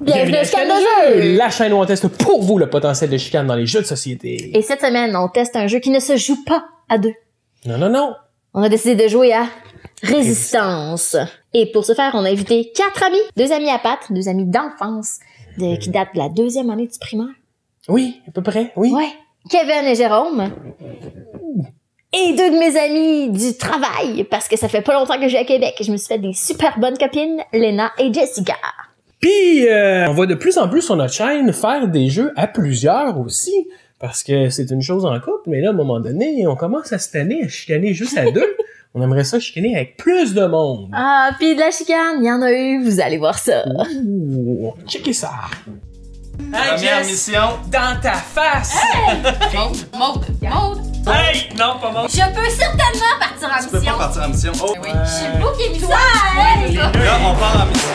Bienvenue à Chicane de jeu! La chaîne où on teste pour vous le potentiel de chicane dans les jeux de société. Et cette semaine, on teste un jeu qui ne se joue pas à deux. Non. On a décidé de jouer à Résistance. Et pour ce faire, on a invité 4 amis. 2 amis à pattes, 2 amis d'enfance, qui datent de la 2e année du primaire. Oui, à peu près, oui. Ouais. Kevin et Jérôme. Et 2 de mes amis du travail, parce que ça fait pas longtemps que je suis à Québec. Je me suis fait des super bonnes copines, Léna et Jessica. Puis, on va de plus en plus sur notre chaîne faire des jeux à plusieurs aussi. Parce que c'est une chose en couple, mais là, à un moment donné, on commence à se tanner, à chicaner juste à 2. On aimerait ça chicaner avec plus de monde. Ah, puis de la chicane, il y en a eu, vous allez voir ça. Ouh, checkez ça. Hey, première mission. Dans ta face! Hey! Maude. Hey! Non, pas Maude. Je peux certainement partir en Tu peux mission. pas partir en mission. Oh! Oui. Je suis beau qui est mis ça. Là, on part en mission.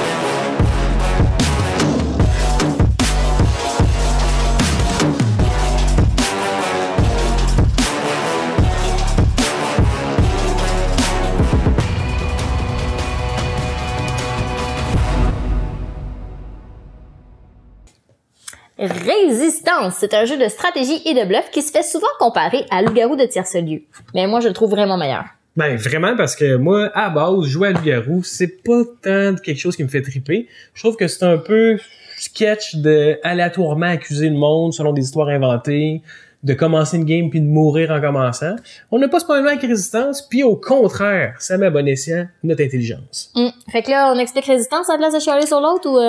Résistance, c'est un jeu de stratégie et de bluff qui se fait souvent comparer à Loup-garou de tierce-lieu. Mais moi, je le trouve vraiment meilleur. Ben, vraiment, parce que moi, à base, jouer à Loup-garou, c'est pas tant quelque chose qui me fait triper. Je trouve que c'est un peu sketch de aléatoirement accuser le monde selon des histoires inventées, de commencer une game puis de mourir en commençant. On n'a pas ce problème avec Résistance, puis au contraire, ça met à bon escient notre intelligence. Fait que là, on explique Résistance à la place de chialer sur l'autre ou...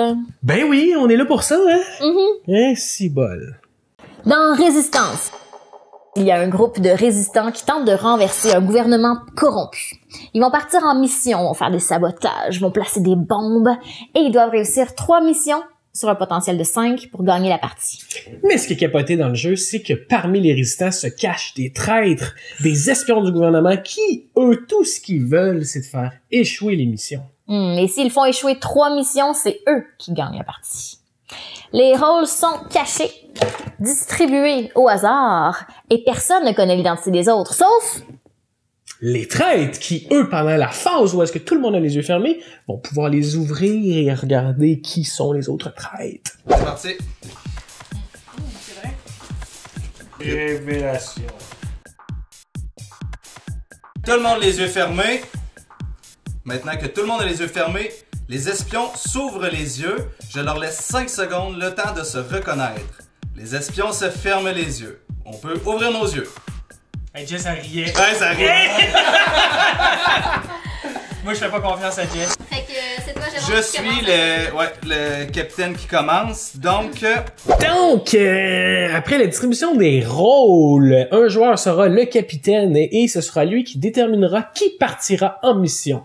Ben oui, on est là pour ça, hein? Mm-hmm. Si bol. Dans Résistance, il y a un groupe de résistants qui tentent de renverser un gouvernement corrompu. Ils vont partir en mission, vont faire des sabotages, vont placer des bombes, et ils doivent réussir 3 missions sur un potentiel de 5 pour gagner la partie. Mais ce qui est capoté dans le jeu, c'est que parmi les résistants se cachent des traîtres, des espions du gouvernement qui, eux, tout ce qu'ils veulent, c'est de faire échouer les missions. Et s'ils font échouer 3 missions, c'est eux qui gagnent la partie. Les rôles sont cachés, distribués au hasard, et personne ne connaît l'identité des autres, sauf... Les traîtres qui, eux, pendant la phase où est-ce que tout le monde a les yeux fermés, vont pouvoir les ouvrir et regarder qui sont les autres traîtres. C'est parti. C'est vrai. Révélation. Tout le monde les yeux fermés. Maintenant que tout le monde a les yeux fermés, les espions s'ouvrent les yeux. Je leur laisse 5 secondes, le temps de se reconnaître. Les espions se ferment les yeux. On peut ouvrir nos yeux. Hey, Jess, elle riait. Ouais, ça arrive. Moi, je fais pas confiance à Jess. Fait que c'est toi, Jérôme. Je qui suis commence. le capitaine qui commence. Donc, Après la distribution des rôles, un joueur sera le capitaine et ce sera lui qui déterminera qui partira en mission.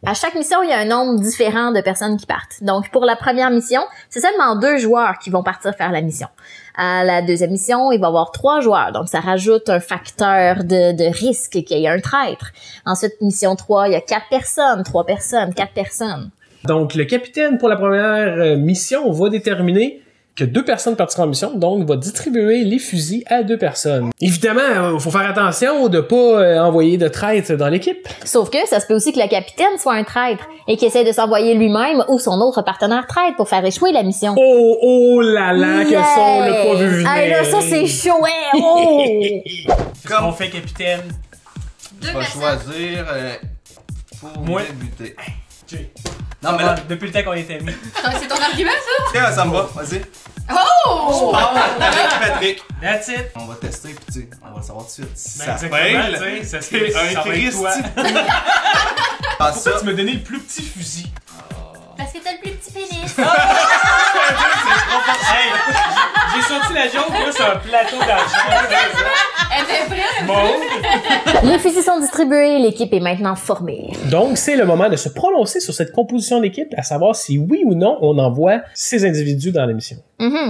À chaque mission, il y a un nombre différent de personnes qui partent. Donc, pour la première mission, c'est seulement 2 joueurs qui vont partir faire la mission. À la 2e mission, il va y avoir 3 joueurs. Donc, ça rajoute un facteur de risque qu'il y ait un traître. Ensuite, mission 3, il y a 4 personnes, 3 personnes, 4 personnes. Donc, le capitaine, pour la première mission, va déterminer que 2 personnes partiront en mission, donc va distribuer les fusils à 2 personnes. Évidemment, il faut faire attention de pas envoyer de traîtres dans l'équipe. Sauf que ça se peut aussi que le capitaine soit un traître et qu'il essaie de s'envoyer lui-même ou son autre partenaire traître pour faire échouer la mission. Oh là là, que ça, on l'a pas vu venir. Hey, là, ça, c'est chaud, hein? Oh! Qu'est-ce qu'on fait, capitaine? 2 on va personnes. choisir pour Moi. débuter. Jay. Non, mais là, Depuis le temps qu'on est amis. C'est ton argument, ça? tiens, ça me va. Vas-y. Oh! Avec Patrick. That's it. On va tester, puis tu sais, on va savoir tout de suite si Ben, ça exactement, fail. tu sais, ça C'est serait- un ça va être toi. Christy. Pas ça. Pourquoi tu m'as donné le plus petit fusil? Parce que t'as le plus petit pénis. Hey, j'ai sorti la joke, moi, c'est un plateau d'argent. Elle était prête. Bon. Les fusils sont distribués, l'équipe est maintenant formée. Donc, c'est le moment de se prononcer sur cette composition d'équipe, à savoir si oui ou non on envoie ces individus dans la mission.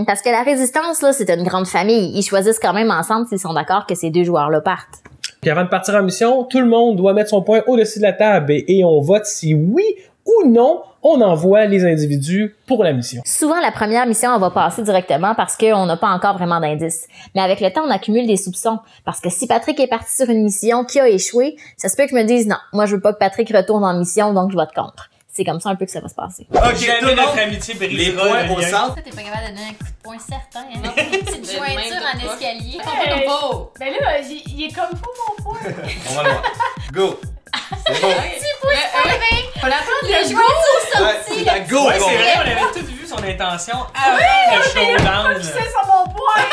Parce que la résistance, là, c'est une grande famille. Ils choisissent quand même ensemble s'ils sont d'accord que ces 2 joueurs-là partent. Puis avant de partir en mission, tout le monde doit mettre son point au-dessus de la table et on vote si oui ou non on envoie les individus pour la mission. Souvent, la première mission, on va passer directement parce qu'on n'a pas encore vraiment d'indices. Mais avec le temps, on accumule des soupçons. Parce que si Patrick est parti sur une mission qui a échoué, ça se peut que je me dise, non, moi je veux pas que Patrick retourne en mission, donc je vote contre. c'est comme ça un peu que ça va se passer. Ok, tout Jamais le notre monde, amitié brisera. les points le au lien. centre. Ça, t'es pas capable de donner un coup de poing certain. Hein? Une petite De jointure même en de pas. escalier. Hey! Pas beau. Ben là, il est comme fou mon point. On va le voir. Go! C'est bon. On attend Le les go! jointures Ouais, c'est la go! Ouais, bon. c'est vrai, on avait tous vu son intention avant le showdown. Tu sais sur mon point.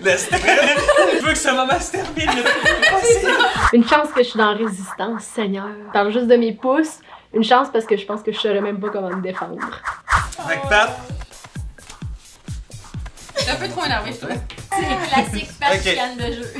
Laisse Je veux que ce moment se termine le plus possible. Une chance que je suis dans la résistance, Seigneur. Je parle juste de mes pouces. Une chance parce que je pense que je saurais même pas comment me défendre. Fait que Pat, T'es un peu trop énervé, toi. C'est classique passion de jeu.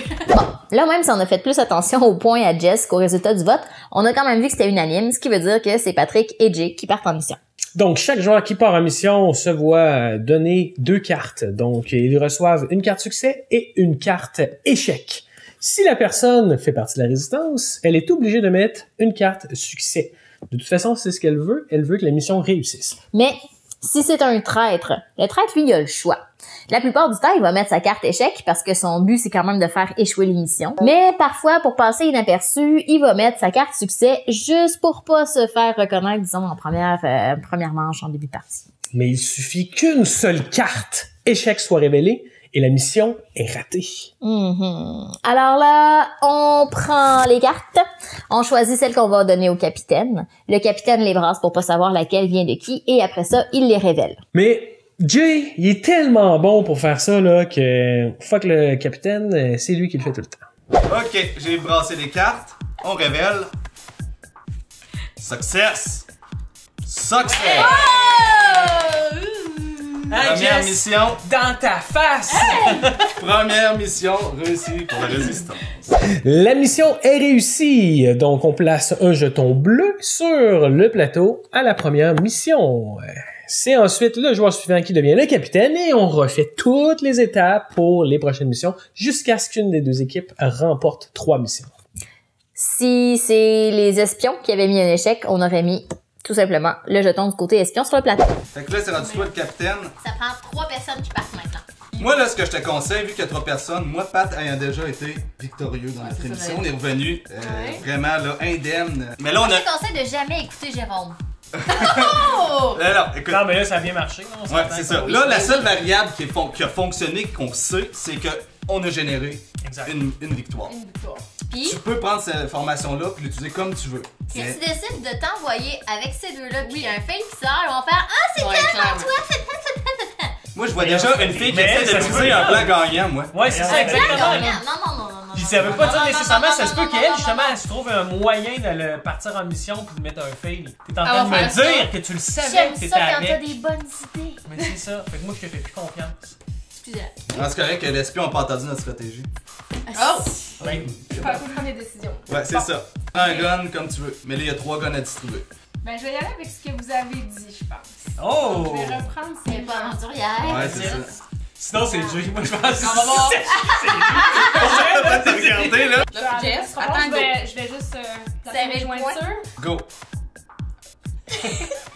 Là, même si on a fait plus attention aux points à Jess qu'au résultat du vote, on a quand même vu que c'était unanime, ce qui veut dire que c'est Patrick et Jay qui partent en mission. Donc, chaque joueur qui part en mission se voit donner 2 cartes. Donc, ils reçoivent une carte succès et une carte échec. Si la personne fait partie de la résistance, elle est obligée de mettre une carte succès. De toute façon, c'est ce qu'elle veut. Elle veut que la mission réussisse. Mais si c'est un traître, le traître, lui, il a le choix. La plupart du temps, il va mettre sa carte échec parce que son but, c'est quand même de faire échouer l'émission. Mais parfois, pour passer inaperçu, il va mettre sa carte succès juste pour pas se faire reconnaître, disons, en première manche, en début de partie. Mais il suffit qu'une seule carte échec soit révélée et la mission est ratée. Alors là, on prend les cartes, on choisit celle qu'on va donner au capitaine. Le capitaine les brasse pour pas savoir laquelle vient de qui et après ça, il les révèle. Mais Jay, il est tellement bon pour faire ça là que fuck le capitaine, c'est lui qui le fait tout le temps. ok, j'ai brassé les cartes. On révèle. Success! Success! Hein, Première Jess? mission. Dans ta face! Première mission réussie pour la résistance. La mission est réussie, donc on place un jeton bleu sur le plateau à la première mission. C'est ensuite le joueur suivant qui devient le capitaine et on refait toutes les étapes pour les prochaines missions jusqu'à ce qu'une des deux équipes remporte 3 missions. Si c'est les espions qui avaient mis un échec, on aurait mis tout simplement le jeton du côté espion sur le plateau. Fait que là, c'est rendu toi le capitaine. Ça prend 3 personnes qui partent maintenant. Moi, là, ce que je te conseille, vu qu'il y a 3 personnes, moi, Pat ayant déjà été victorieux dans notre c'est ça, émission, on j'allais est revenu Ouais. vraiment là, indemne. Mais là, on Je a. te conseille de jamais écouter Jérôme. Alors, écoute. Non, mais là, ça a bien marché. Non? On Ouais, s'entend c'est que- ça. Oui, Là, la oui. seule variable qui a fonctionné, qu'on sait, c'est que on a généré Exact. une victoire. Une victoire. Puis, Tu peux prendre cette formation-là et l'utiliser comme tu veux. si Mais- tu décides de t'envoyer avec ces deux-là, puis il y a un fail qui sort, ils vont faire Ah, c'est Ouais, tellement clairement. Moi, je vois Mais déjà on- une fille qui mais essaie ça de se briser peut, un là. plan gagnant, moi. Ouais, c'est ça, exactement. Non. Puis ça veut pas dire Non, nécessairement, non, ça se non, peut non, qu'elle, non, justement, non. elle se trouve un moyen de le partir en mission puis de mettre un fail. T'es en Elle train de va me faire ça. dire que tu le savais J'aime que ça t'étais quand t'as avec. des bonnes idées. Mais c'est ça. Fait que moi, je te fais plus confiance. Excusez-moi. Non, c'est correct que l'espion n'a pas entendu notre stratégie. Oh! Ben, Faut prendre des décisions. Ouais, c'est ça. Prends un gun comme tu veux. Mais là, il y a 3 guns à distribuer. Ben, je vais y aller avec ce que vous avez dit, je pense. oh! Je vais reprendre ces C'est pas gens. aventurière. Ouais, c'est ça. Sinon, c'est le jeu. Moi, je pense que On va voir. On va te regarder, là. Là, Jess, attends, attends, je vais juste placer Serrer mes le point. jointures. Go.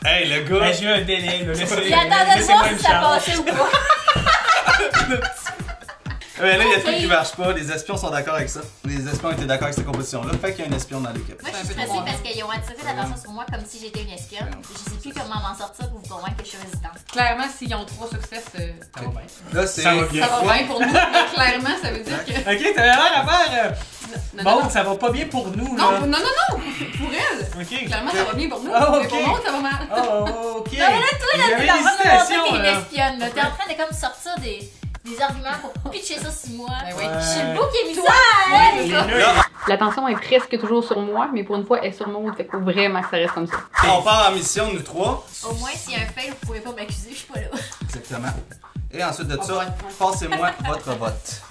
Hey, le Ben, gars. j'ai eu un délai. Là. Il attendait de voir si ça passait ou pas. Mais là, il y a des trucs qui marchent pas. Les espions sont d'accord avec ça. Les espions étaient d'accord avec cette composition-là. Fait qu'il y a un espion dans l'équipe. Moi, je suis stressée parce qu'ils ont attiré l'attention sur moi comme si j'étais une espionne. Je sais plus comment m'en sortir pour vous convaincre que je suis résistante. Clairement, s'ils ont 3 succès, ça va bien. Là, c'est. Ça va il y a Ça va trois- bien pour nous, mais clairement, ça veut dire que. Ok, t'avais l'air à faire. Non, Bon, non, ça va pas bien pour nous, non, là. non, non, non, pour elle. Ok. Clairement, ça va bien pour nous, Ah, mais ok. pour l'autre, ça va mal. Oh, ok. Non, mais là, toi, là, J'avais t'es en train de me montrer l'hésitation, que t'es une là. espionne, là. T'es en train de comme sortir des arguments pour pitcher ça sur moi. Ben oui. Je suis le bouc émissaire! Ouais, c'est ça. Là, L'attention est presque toujours sur moi, mais pour une fois, elle est sur moi, fait qu'il faut vraiment que ça reste comme ça. on part en mission, nous 3. Au moins, s'il y a un fail, vous pourrez pas m'accuser, je suis pas là. Exactement. Et ensuite de Ah, ça, ouais. passez-moi votre vote.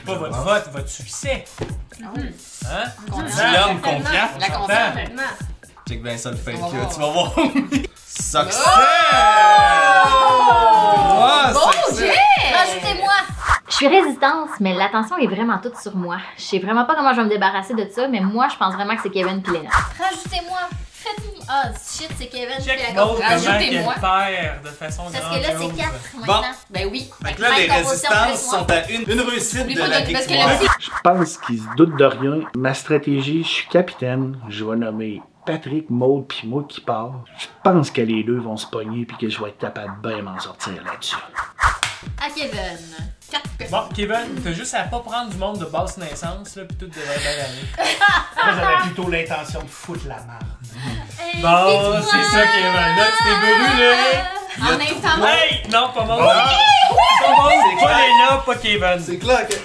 Pas votre vote, votre succès. Hein? L'homme confiant. La J'entends. confiance maintenant. Check bien ça le fake, On va là. voir. Tu vas voir. Success! Bon, success! Rajoutez-moi! Je suis résistance, mais l'attention est vraiment toute sur moi. Je sais vraiment pas comment je vais me débarrasser de ça, mais moi, je pense vraiment que c'est Kevin pis Léna. Rajoutez-moi! Faites-moi. Ah, shit, c'est Kevin qui Check fait la Maud comment Rajoutez-moi. qu'elle perd de façon Parce que là, c'est grandiose. 4 maintenant. Ben oui. Fait que là, les résistances sont à une réussite Oublie de pas la de- parce que victoire. le- Je pense qu'ils se doutent de rien. Ma stratégie, je suis capitaine. Je vais nommer Patrick, Maud puis moi qui part, je pense que les deux vont se pogner puis que je vais être capable de bien m'en sortir là-dessus. À Kevin. 4 personnes. Bon, Kevin, t'as juste à pas prendre du monde de basse naissance, là, pis tout devrait bien aller. Moi, j'avais plutôt l'intention de foutre la merde. Bon, c'est ça, Kevin. Là, tu t'es brûlé. En invitant Hey! Non, pas moi. C'est Pas clair. Léna, pas Kevin. C'est clair que...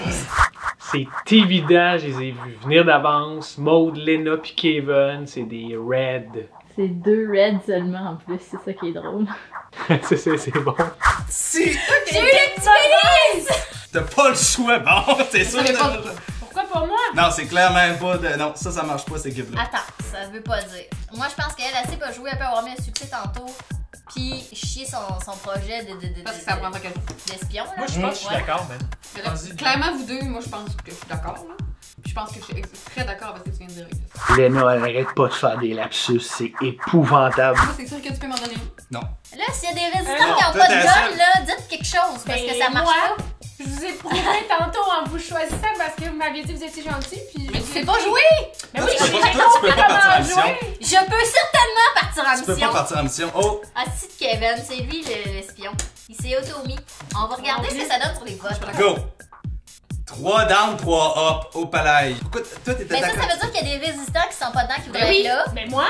C'est évident, je les ai vus venir d'avance. Maud, Lena puis Kevin, c'est des Reds. C'est 2 reds seulement en plus, c'est ça qui est drôle. c'est bon. Si J'ai eu le petit pénis! t'as pas le choix, bon, c'est sûr. savais pas. Pourquoi pour moi? Non, c'est clairement pas de... Non, ça marche pas, cette équipe-là. Attends, ça veut pas dire. Moi, je pense qu'elle, elle sait pas jouer, elle peut avoir mis un succès tantôt, puis chier son projet Parce que ça prendra quelque chose. d'espion. là. Moi, je pense que je suis Ouais. d'accord, man. Mais là, Vas-y. clairement, vous deux, moi, je pense que je suis d'accord, là. Puis je pense que je suis très d'accord avec ce que tu viens de dire. Léna, elle arrête pas de faire des lapsus, c'est épouvantable. Moi, c'est sûr que tu peux m'en donner une. Non. Là, s'il y a des résistants qui ont toi, pas de t'es la gun, seule. là, dites quelque chose, parce que ça marche moi, pas. je vous ai prouvé tantôt en vous choisissant parce que vous m'aviez dit que vous étiez gentil, puis... Mais tu sais pas jouer! Mais oui, Toi, j'ai tu peux pas partir en mission. Je peux certainement partir en Tu peux pas mission. partir en mission. Oh! Ah, si, Kevin, c'est lui l'espion. Il s'est auto-mis. On va regarder ce que ça donne sur les votes. Go! 3 down, 3 up au palais. Pourquoi toi t'étais Mais ça d'accord? veut dire qu'il y a des résistants qui sont pas dedans, qui Ben voudraient oui, être là. mais moi,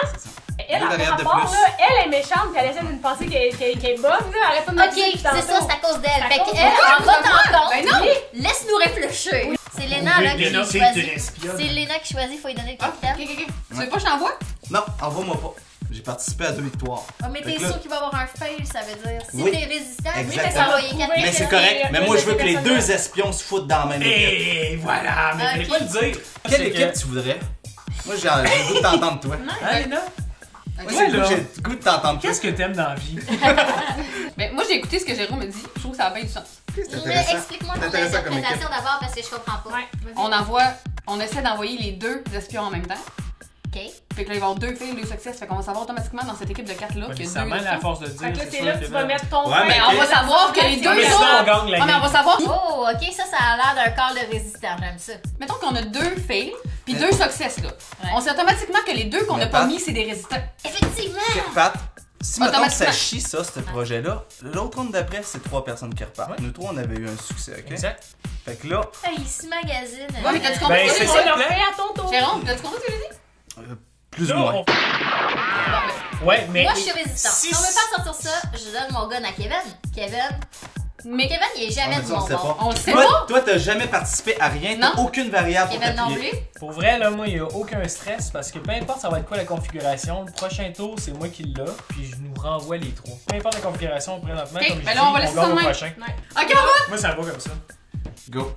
elle, Deux en variables de rapport, plus. là, elle est méchante, puis elle essaie de me penser qu'elle est bonne, là. Arrête pas de me Ok, dire depuis c'est ça, tantôt. c'est à cause d'elle. C'est à Fait cause qu'elle, d'elle. en votant Ben contre, non! laisse-nous réfléchir. C'est Léna, Oui, là, qui Léna, choisit. C'est Léna qui choisit, faut lui donner le Ah, capitaine. ok. Tu veux pas que je t'envoie? Non, envoie-moi pas. J'ai participé à 2 victoires. Ah, mais Fait t'es que là- sûr qu'il va y avoir un fail, ça veut dire. Si Oui, t'es résistant, exactement. oui, mais ça va y Prouver Mais que c'est correct. Mais moi, je veux que les personne- 2 espions se foutent dans la même équipe. Et voilà, mais fallait Ok. pas le dire. Quelle C'est équipe que- tu voudrais? Moi, j'ai le goût de t'entendre, toi. Hein, Léna? Moi, Ouais, là. j'ai le goût de t'entendre, toi. Qu'est-ce que t'aimes dans la vie? Ben, moi, j'ai écouté ce que Jérôme me dit. Je trouve que ça a bien du sens. C'est Mais intéressant. explique-moi C'est ton intéressant comme interprétation d'abord parce que je comprends pas. Ouais, On essaie d'envoyer les 2 espions en même temps. Ok. Fait que là, il va y avoir 2 fails, 2 succès. Fait qu'on va savoir automatiquement dans cette équipe de 4 là Pas qu'il y a nécessairement 2 à force de dire. Fait que là, c'est c'est sûr là que tu vas là- mettre ton Ouais, feu. mais on va savoir que les deux Mais ils sinon, on sont. gagne la Ah, mais on va game. savoir. Oh, ok, ça a l'air d'un corps de résistant, j'aime ça. Mettons qu'on a 2 fails, puis 2 success là. Ouais. On sait automatiquement que les 2 qu'on Mais n'a pas Pat- mis, c'est des résistants. Effectivement! Ok, Pat, si mettons que ça Automatiquement. chie ça, ce projet-là, l'autre ronde d'après, c'est 3 personnes qui repartent. Ouais. Nous 3, on avait eu un succès, ok? Exact. Fait que là, Ah, il se magazine. Ouais, mais t'as-tu compris? Ben, c'est On ça le l'a plan. fait à ton tour. Jérôme, t'as-tu compris ce que j'ai dit? plus ou Là, moins. Ouais, mais. Moi, je suis résistant. Si- Si on veut pas sortir ça, je donne mon gun à Kevin. Kevin, Mais Kevin, il est jamais Ah, mais de ça, on mon sait bord. pas. on le sait Toi, pas. toi, t'as jamais participé à rien, t'as Non. aucune variable pour Kevin non t'appuyer. plus. Pour vrai, là, moi, il n'y a aucun stress parce que peu importe ça va être quoi la configuration, le prochain tour, c'est moi qui l'a, puis je nous renvoie les 3. Peu importe la configuration présentement, Ok, comme je ben dis, là, on va laisser ça gagne de au même. prochain. Ok, on va. Moi, ça va comme ça. Go.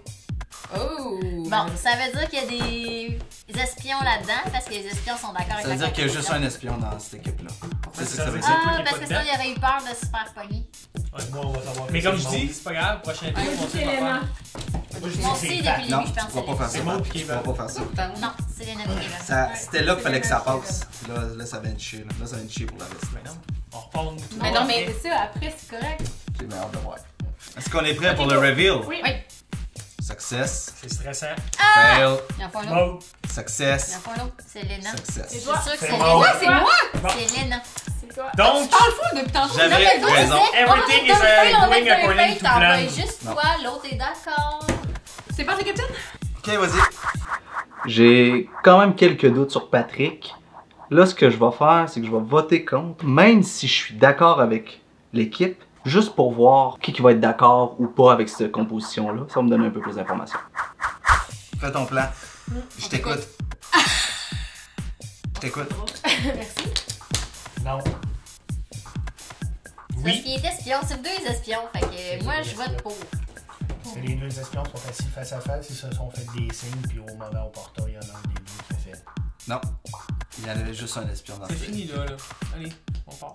Oh. Bon, ça veut dire qu'il y a des espions là-dedans, parce que les espions sont d'accord avec Ça veut la dire qu'il y a juste conclusion. un espion dans cette équipe-là. C'est ça que Ça ça veut veut dire- dire. Ah, Toi, parce t'es que pas ça, il aurait eu peur de se faire pogner. Ouais, moi, on va savoir. Mais que comme c'est je Maud. dis, c'est pas grave, prochain tour, on C'est sait pas Léna. faire. Moi aussi, depuis le début, Non, je tu pense que pourras pas faire ça. C'est Maud Tu qui pourras va. pas faire ça. Putain, Non, c'est Léna qui est là. Ça- C'était là qu'il fallait que ça passe. Là, ça vient de chier. Là, ça vient de chier pour la reste. Mais non, on repart nous tous. Mais non, mais C'est ça, après, c'est correct. J'ai bien hâte de voir. Est-ce qu'on est prêt pour le reveal? Oui. Oui. Success. C'est stressant. Fail. Il en faut un autre. Maud. Il Success. en faut un autre. C'est Léna. Success. Je suis toi. sûre que C'est c'est moi. Léna. C'est moi. C'est Léna. C'est quoi? Donc, Tu parles fou depuis tantôt. J'avais Non, mais toi, tu raison. disais, Everything on is, a deux fails, on a going deux according fails, to t'envoies plan. juste Non. toi, l'autre est d'accord. C'est pas le capitaine? Ok, vas-y. J'ai quand même quelques doutes sur Patrick. Là, ce que je vais faire, c'est que je vais voter contre, même si je suis d'accord avec l'équipe, juste pour voir qui va être d'accord ou pas avec cette composition-là. Ça va me donner un peu plus d'informations. Fais ton plan. Je t'écoute. Je t'écoute. Non. Parce Oui. qu'il est espion, c'est deux espions, fait que moi je vote pour. Parce que les deux espions sont assis face à face, ils se sont fait des signes, puis au moment au portail, il y en a un des deux qui a fait. Non. Il y en avait juste un espion dans C'est le fini là. Allez, on part.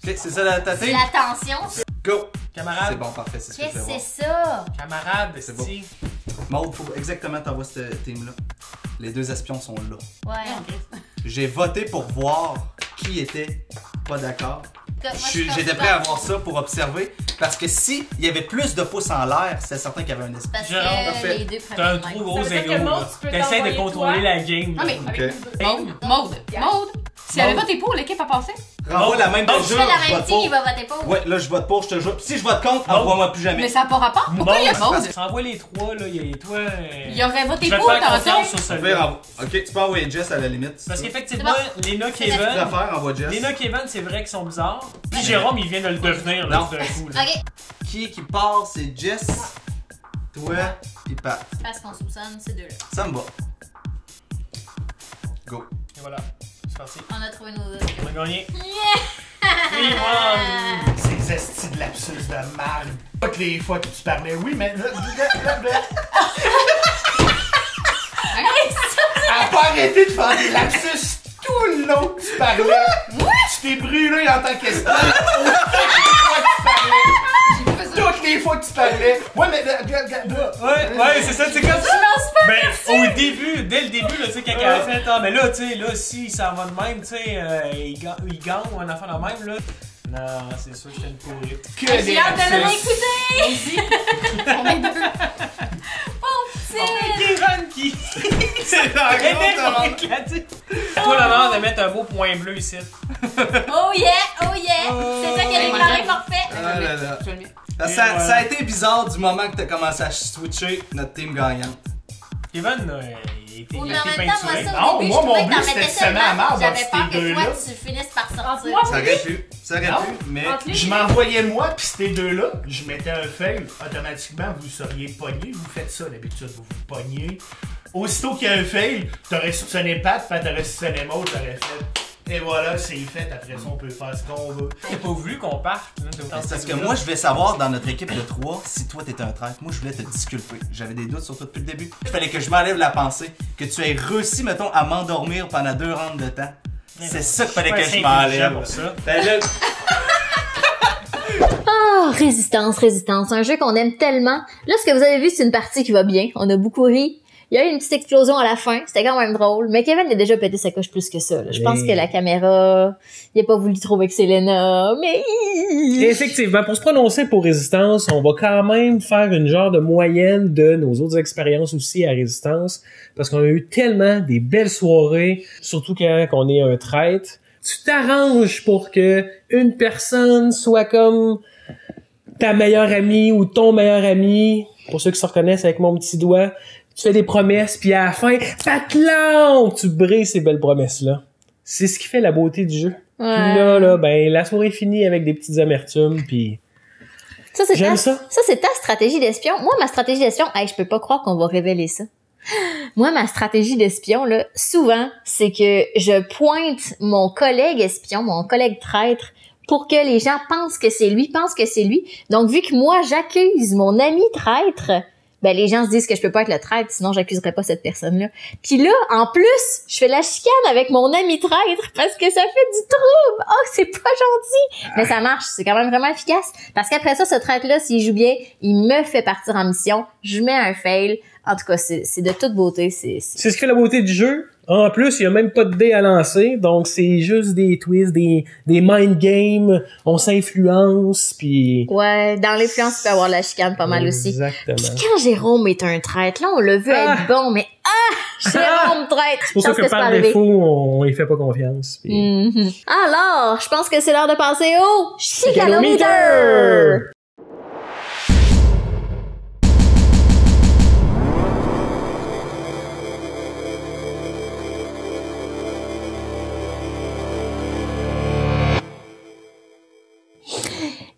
Ok, c'est ça ta C'est team? la tension. Go! Camarade. C'est bon, parfait, c'est ce que je Qu'est-ce fais que voir. c'est ça? Camarade, C'est bon. si. Maud, faut exactement t'envoies cette team-là. Les deux espions sont là. Ouais. J'ai voté pour voir qui était pas d'accord. Moi, J'étais prêt à voir ça pour observer. Parce que si il y avait plus de pouces en l'air, c'est certain qu'il y avait un esprit. Parce Genre, parfait. que les deux T'as un premiers trop mêmes. gros Ça veut dire que ego, Maud, là. tu peux T'essaies de t'envoyer contrôler toi. la game. Non, mais Ok. Maude, si elle avait voté pour, l'équipe a passé. Renvoie la même de Je jeu, fais la je même vote team, il pour. va voter pour. Ouais, là, je vote pour, je te jure. Si je vote contre, Maud. envoie-moi plus jamais. Mais ça n'a pas rapport. Pourquoi il y a Maude? Ça envoie les trois, là. Il y a toi. Il aurait voté Je vais te pour, faire t'aurais confiance fait. sur On peut celui-là. Ok, tu peux envoyer Jess à la limite. Parce C'est qu'effectivement, Léna, ça. Kevin. Préfère, envoie Jess. Léna, Kevin, c'est vrai qu'ils sont bizarres. Puis Jérôme, il vient de le devenir, là, Non. tout d'un coup. Là. Ok, Qui part, c'est Jess, toi, pis Pat. parce qu'on soupçonne ces deux-là. Ça me va. Go. Et voilà. C'est parti. On a trouvé nos... On a gagné. We won! Ces estis de lapsus de marde. Toutes les fois que tu parlais, oui, mais. Elle a pas arrêté de faire des lapsus tout le long que tu parlais. Tu t'es brûlé en tant qu'esprit. Toutes les fois que tu parlais. Ouais, mais. Ouais, c'est ça, c'est comme ça. Ben, au début, dès le début, là, tu sais, quand elle a fait, mais là, tu sais, là, si ça va de même, tu sais, il gagne ou un enfant de même, là. Non, c'est sûr que j'étais une pourrie. Que des J'ai hâte de le lapsus. réécouter! On est deux. Pauvre petit! Kevin qui. C'est la éclaté. Toi, l'honneur de mettre un beau point bleu ici. Oh yeah! Oh yeah! C'est toi qui as déclaré forfait! Ah là là. Je vais le mettre. Ça a été bizarre du moment que t'as commencé à switcher notre team gagnante. Kevin, il était Oui, mais en même temps, moi, peinturé. ça, Non, au début, moi, je mon trouvais que but, t'en c'était mettais de semer tellement, la marde j'avais entre peur ces que toi, deux-là. tu finisses par Entre sortir. moi, Ça aurait pu. Ça aurait Non. pu, mais. Entre les Je m'envoyais moi, pis ces deux-là, je mettais un fail, automatiquement vous seriez pogné. Vous faites ça d'habitude, vous vous pognez. Aussitôt qu'il y a un fail, t'aurais soupçonné Pat, Pat t'aurais soupçonné Maud, t'aurais fait. Et voilà, c'est fait, après ça on peut faire ce qu'on veut. T'as pas voulu qu'on parte. C'est parce que moi, je voulais savoir dans notre équipe de 3 si toi t'étais un traître. Moi, je voulais te disculper. J'avais des doutes sur toi depuis le début. Il fallait que je m'enlève la pensée que tu aies réussi, mettons, à m'endormir pendant 2 rounds de temps. C'est ça qu'il fallait que je m'enlève. Pour ça. Ben là, Ah, Résistance, un jeu qu'on aime tellement. Là, ce que vous avez vu, c'est une partie qui va bien. On a beaucoup ri. Il y a eu une petite explosion à la fin, c'était quand même drôle. Mais Kevin a déjà pété sa coche plus que ça. Là. Je pense que la caméra, il a pas voulu trop avec Selena, mais... Effectivement, pour se prononcer pour Résistance, on va quand même faire une genre de moyenne de nos autres expériences aussi à Résistance, parce qu'on a eu tellement des belles soirées, surtout quand on est un traître. Tu t'arranges pour que une personne soit comme ta meilleure amie ou ton meilleur ami, pour ceux qui se reconnaissent avec mon petit doigt. Tu fais des promesses, puis à la fin, patlam, tu brises ces belles promesses-là. C'est ce qui fait la beauté du jeu. Puis là, ben, la soirée est finie avec des petites amertumes, puis Ça, c'est j'aime ta, ça. c'est ta stratégie d'espion. Moi, ma stratégie d'espion, hey, je peux pas croire qu'on va révéler ça. Moi, ma stratégie d'espion, là, souvent, c'est que je pointe mon collègue espion, mon collègue traître, pour que les gens pensent que c'est lui. Donc, vu que moi, j'accuse mon ami traître, ben les gens se disent que je peux pas être le traître, sinon j'accuserais pas cette personne-là. Puis là, en plus, je fais la chicane avec mon ami traître parce que ça fait du trouble. Oh, c'est pas gentil. Mais ça marche, c'est quand même vraiment efficace. Parce qu'après ça, ce traître-là, s'il joue bien, il me fait partir en mission, je mets un fail. En tout cas, c'est de toute beauté. C'est ce qui fait la beauté du jeu. En plus, il y a même pas de dés à lancer, donc c'est juste des twists, des mind games, on s'influence, puis... Ouais, dans l'influence, il peut y avoir la chicane pas mal aussi. Exactement. Puis quand Jérôme est un traître, là, on l'a vu être bon, mais Jérôme traître! C'est pour ça que par arrivé. défaut, on y fait pas confiance. Puis... Mhm. Alors, je pense que c'est l'heure de passer au Chicanomètre! Chicanomètre!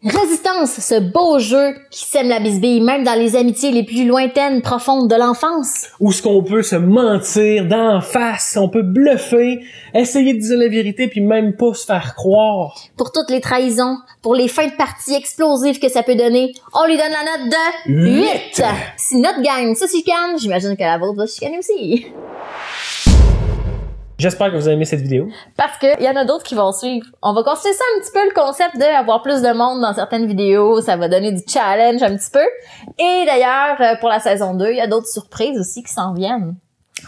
Résistance, ce beau jeu qui sème la bisbille, même dans les amitiés les plus lointaines, profondes de l'enfance. Où est-ce qu'on peut se mentir d'en face, on peut bluffer, essayer de dire la vérité, puis même pas se faire croire. Pour toutes les trahisons, pour les fins de partie explosives que ça peut donner, on lui donne la note de 8. Si notre gang se chicane, j'imagine que la vôtre va se chicaner aussi. J'espère que vous avez aimé cette vidéo. Parce que y en a d'autres qui vont suivre. On va continuer ça un petit peu, le concept d'avoir plus de monde dans certaines vidéos. Ça va donner du challenge un petit peu. Et d'ailleurs, pour la saison 2, il y a d'autres surprises aussi qui s'en viennent.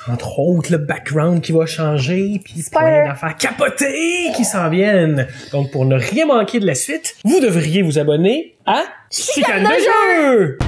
Entre autres, le background qui va changer, puis plein d'affaires capotées qui s'en viennent. Donc, pour ne rien manquer de la suite, vous devriez vous abonner à Chicane de jeu!